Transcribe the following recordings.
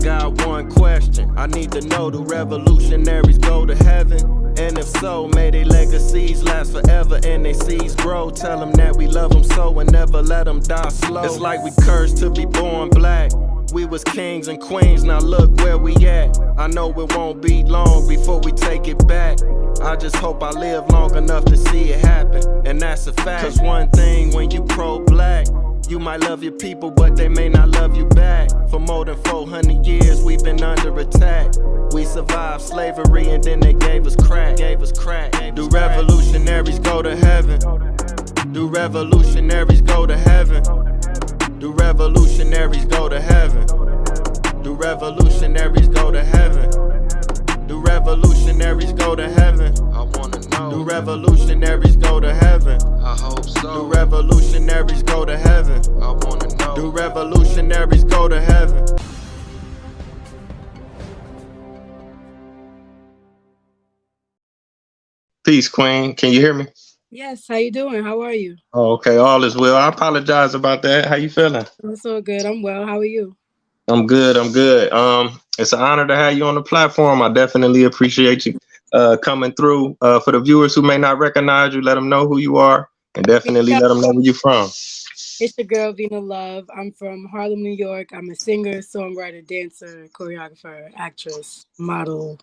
got one question. I need to know, do revolutionaries go to heaven? And if so, may their legacies last forever and their seeds grow. Tell them that we love them so and never let them die slow. It's like we cursed to be born black. We was kings and queens, now look where we at. I know it won't be long before we take it back. I just hope I live long enough to see it happen, and that's a fact. Cause one thing when you pro-black, you might love your people, but they may not love you back. For more than 400 years, we've been under attack. We survived slavery and then they gave us crack. Do revolutionaries go to heaven? Do revolutionaries go to heaven? Do revolutionaries go to heaven? Do revolutionaries go to heaven? Do revolutionaries go to heaven? I wanna know. Do revolutionaries go to heaven? I hope so. Do revolutionaries go to heaven? I wanna know. Do revolutionaries go to heaven? Peace, Queen. Can you hear me? Yes, how you doing? How are you? Oh, okay. All is well. I apologize about that. How you feeling? I'm so good. I'm well. How are you? I'm good. I'm good. It's an honor to have you on the platform. I definitely appreciate you coming through. For the viewers who may not recognize you, let them know who you are, and definitely Yeah, let them know where you're from. it's your girl Vina Love. I'm from Harlem, New York. I'm a singer, songwriter, dancer, choreographer, actress, model,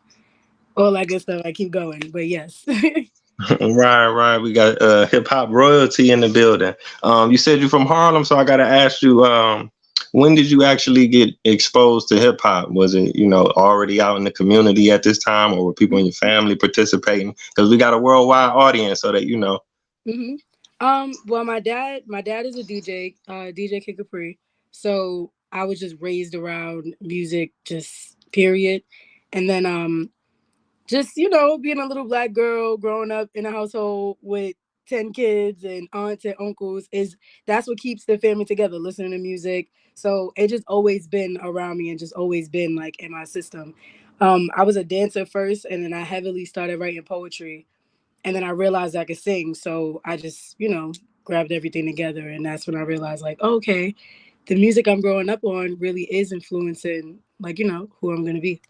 all that good stuff. I keep going, but yes. Right. We got hip hop royalty in the building. You said you're from Harlem, so I got to ask you, when did you actually get exposed to hip hop? Was it, already out in the community at this time, or were people in your family participating? Because we got a worldwide audience, so that you know. hmm Well, my dad is a DJ, DJ Kid Capri. So I was just raised around music, just period. And then just being a little black girl growing up in a household with 10 kids and aunts and uncles, is that's what keeps the family together, listening to music. So it just always been around me and just always been like in my system. I was a dancer first, and then I heavily started writing poetry, and then I realized I could sing. So I just grabbed everything together, and that's when I realized, like, okay, the music I'm growing up on really is influencing, like, who I'm going to be.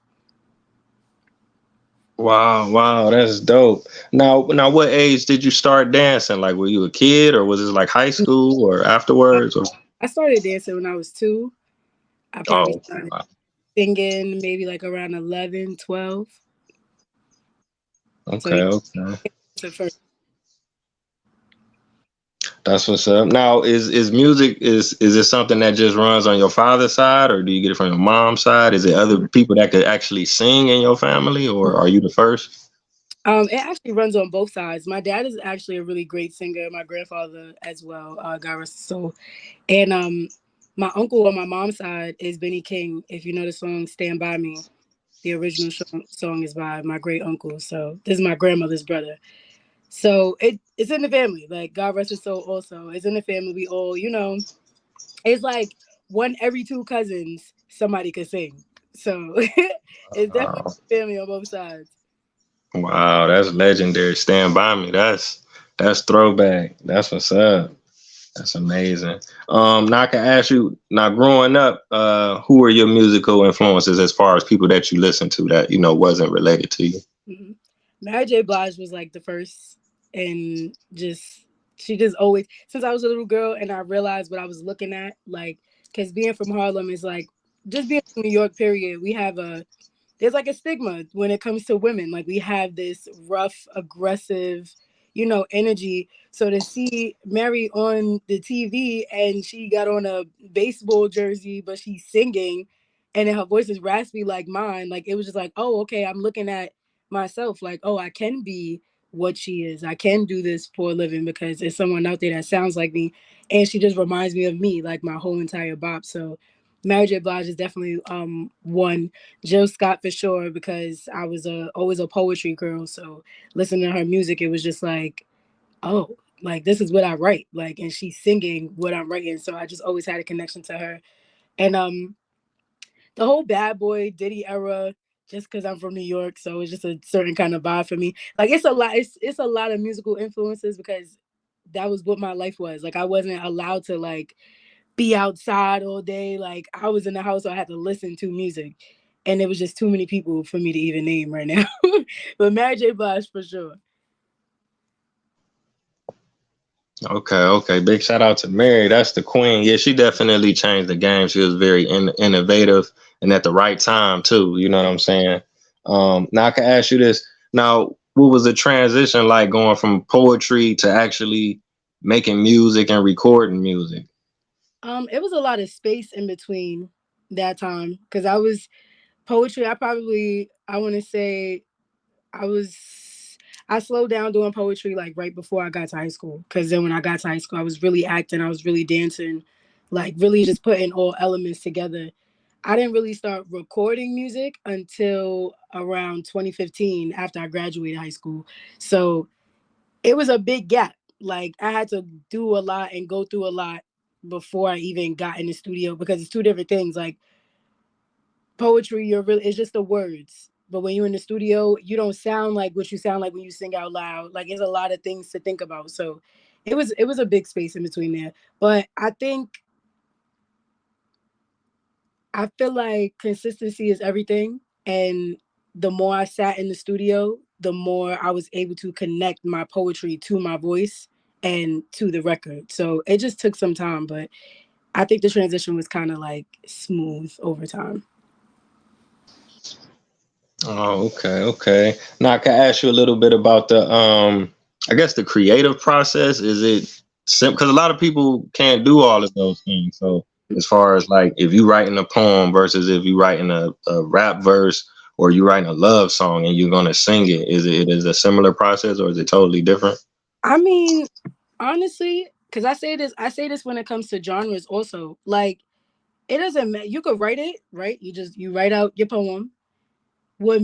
Wow, that's dope. Now, what age did you start dancing? Like, were you a kid, or was it like high school, or afterwards? Or I started dancing when I was 2. I probably oh, started wow. singing maybe like around 11, 12. So yeah, Okay. so first. That's what's up. Now, is music is it something that just runs on your father's side, or do you get it from your mom's side? Is it other people that could actually sing in your family, or are you the first? It actually runs on both sides. My dad is actually a really great singer. My grandfather as well, God rest his soul. And my uncle on my mom's side is Benny King. If you know the song "Stand by Me," the original song is by my great uncle. So this is my grandmother's brother. So it's in the family. Like, God rest his soul. Also, it's in the family. We all, it's like one every 2 cousins somebody could sing. So it's definitely Wow, family on both sides. wow, that's legendary. Stand by me. That's throwback. That's what's up. That's amazing. Now I can ask you. Now, growing up, who are your musical influences as far as people that you listen to that wasn't related to you? hmm Mary J. Blige was like the first, and just she just always, since I was a little girl and I realized what I was looking at, like, because being from Harlem is like, just being from New York. Period. We have there's like a stigma when it comes to women. Like, we have this rough, aggressive, energy. So to see Mary on the TV and she got on a baseball jersey, but she's singing, and then her voice is raspy like mine, like, it was just like, oh, okay, I'm looking at myself like, oh, I can be what she is. I can do this for a living because there's someone out there that sounds like me. And she just reminds me of me, like my whole entire bop. So Mary J. Blige is definitely one. Jill Scott for sure, because I was always a poetry girl. So listening to her music, it was just like, oh, like, this is what I write. Like, and she's singing what I'm writing. So I just always had a connection to her. And the whole Bad Boy Diddy era, just because I'm from New York, so it's just a certain kind of vibe for me. Like, it's a lot. It's a lot of musical influences because that was what my life was. Like, I wasn't allowed to, like, be outside all day. Like I was in the house, so I had to listen to music, and it was just too many people for me to even name right now. But Mary J. Blige for sure. Okay, okay. Big shout out to Mary. That's the queen. Yeah, she definitely changed the game. She was very innovative and at the right time too. You know what I'm saying? Now I can ask you this. Now, what was the transition like going from poetry to actually making music and recording music? It was a lot of space in between that time because I was poetry. I want to say I was I slowed down doing poetry like right before I got to high school. Cause then when I got to high school, I was really acting, I was really dancing, like really just putting all elements together. I didn't really start recording music until around 2015 after I graduated high school. So it was a big gap. Like I had to do a lot and go through a lot before I even got in the studio because it's two different things. Like poetry, you're really it's just the words. But when you're in the studio, you don't sound like what you sound like when you sing out loud. Like it's a lot of things to think about. So it was a big space in between there. But I feel like consistency is everything. And the more I sat in the studio, the more I was able to connect my poetry to my voice and to the record. So it just took some time, but I think the transition was kind of like smooth over time. Oh, okay, okay. Now I can ask you a little bit about the I guess the creative process. Is it simple? Because a lot of people can't do all of those things. So as far as like if you writing a poem versus if you writing a rap verse or you writing a love song and you're gonna sing it, is it a similar process or is it totally different? I mean, honestly, because I say this when it comes to genres also. Like, it doesn't matter. You could write it, right? You write out your poem. What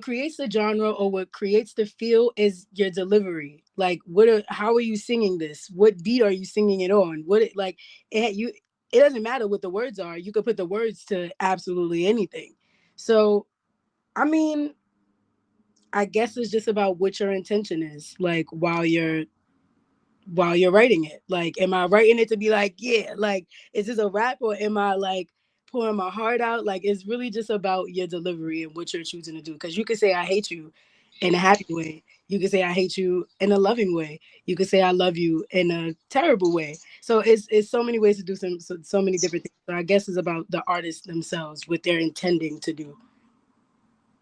creates the genre or what creates the feel is your delivery. Like, how are you singing this? What beat are you singing it on? It doesn't matter what the words are. You could put the words to absolutely anything. So, I mean, I guess it's just about what your intention is, like while you're writing it. Like, am I writing it to be like, yeah, like, is this a rap or am I like pouring my heart out? Like, it's really just about your delivery and what you're choosing to do. Because you could say, I hate you in a happy way. You could say, I hate you in a loving way. You could say, I love you in a terrible way. So it's so many ways to do so many different things. So I guess it's about the artists themselves, what they're intending to do.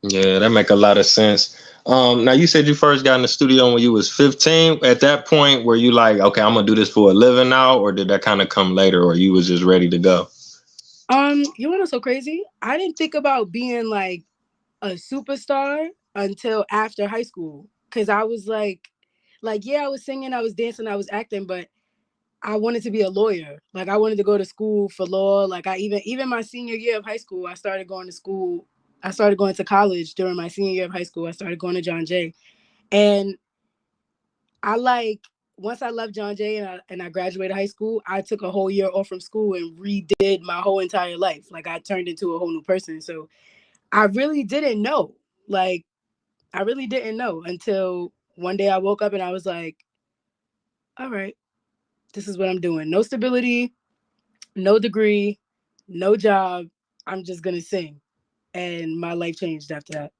Yeah, that make a lot of sense. Now you said you first got in the studio when you was 15. At that point, were you like, okay, I'm gonna do this for a living now, or did that kind of come later, or you was just ready to go? You wanna know so crazy? I didn't think about being like a superstar until after high school because I was like yeah, I was singing, I was dancing, I was acting, but I wanted to be a lawyer. Like I wanted to go to school for law. Like I even my senior year of high school, I started going to school. I started going to college during my senior year of high school. I started going to John Jay, and I like once I left John Jay and I graduated high school, I took a whole year off from school and redid my whole entire life. Like I turned into a whole new person. So I really didn't know. Like I really didn't know until one day I woke up and I was like, all right, this is what I'm doing. No stability, no degree, no job. I'm just going to sing. And my life changed after that.